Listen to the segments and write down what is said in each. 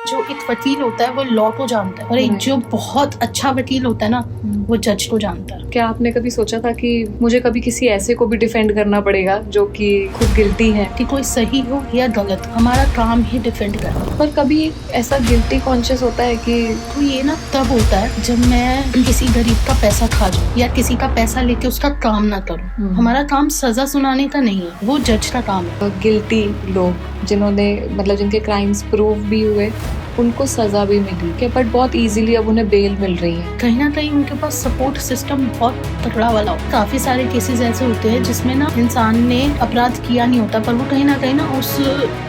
जो एक वकील होता है वो लॉ को जानता है और एक जो बहुत अच्छा वकील होता है ना वो जज को जानता है। क्या आपने कभी सोचा था कि मुझे कभी किसी ऐसे को भी डिफेंड करना पड़ेगा जो कि खुद गिल्टी है? कि कोई सही हो या गलत, हमारा काम ही डिफेंड करना। पर कभी ऐसा गिल्टी कॉन्शियस होता है कि तो ये ना तब होता है जब मैं किसी गरीब का पैसा खा जाऊं या किसी का पैसा लेके उसका काम ना करूं। हमारा काम सजा सुनाने का नहीं है, वो जज का काम है। गिल्टी लोग जिन्होंने मतलब जिनके क्राइम्स प्रूव भी हुए उनको सजा भी मिली बट बहुत इजीली अब उन्हें बेल मिल रही है। कहीं ना कहीं उनके पास सपोर्ट सिस्टम बहुत तगड़ा वाला हो। काफी सारे केसेस ऐसे होते हैं जिसमें ना इंसान ने अपराध किया नहीं होता पर वो कहीं ना उस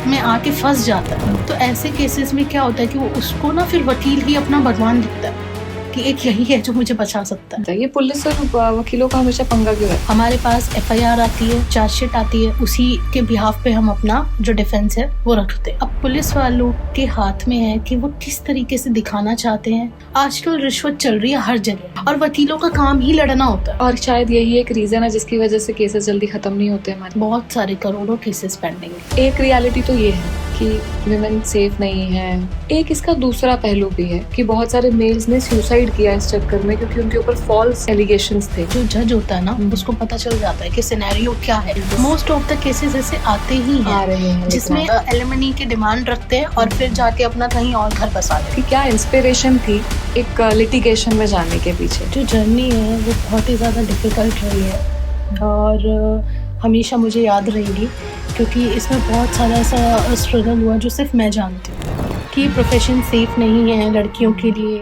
में आके फंस जाता है। तो ऐसे केसेस में क्या होता है कि वो उसको ना फिर वकील ही अपना भगवान दिखता है कि एक यही है जो मुझे बचा सकता है। ये पुलिस और वकीलों का हमेशा पंगा क्यों है? हमारे पास FIR आती है, चार्जशीट आती है, उसी के बिहाफ पे हम अपना जो डिफेंस है वो रखते हैं। अब पुलिस वालों के हाथ में है कि वो किस तरीके से दिखाना चाहते हैं। आजकल रिश्वत चल रही है हर जगह और वकीलों का काम ही लड़ना होता है। और शायद यही एक रीजन है जिसकी वजह से केसेस जल्दी खत्म नहीं होते हमारे। बहुत सारे करोड़ों केसेस पेंडिंग है। एक रियलिटी तो ये है कि विमेन सेफ नहीं है। एक इसका दूसरा पहलू भी है कि बहुत सारे मेल्स ने सुसाइड किया इस चक्कर में क्योंकि उनके ऊपर फॉल्स एलिगेशंस थे। जो जज होता है ना उसको पता चल जाता है कि सिनेरियो क्या है। मोस्ट ऑफ द केसेस ऐसे आते ही आ रहे हैं जिसमें एलिमनी की डिमांड रखते हैं और फिर जाके अपना कहीं और घर बसा लेते हैं। क्या इंस्पिरेशन थी एक लिटिगेशन में जाने के पीछे? जो जर्नी है वो बहुत ही ज़्यादा डिफिकल्ट रही है और हमेशा मुझे याद रहेगी क्योंकि इसमें बहुत सारा ऐसा स्ट्रगल हुआ जो सिर्फ मैं जानती हूँ कि प्रोफेशन सेफ नहीं है लड़कियों के लिए।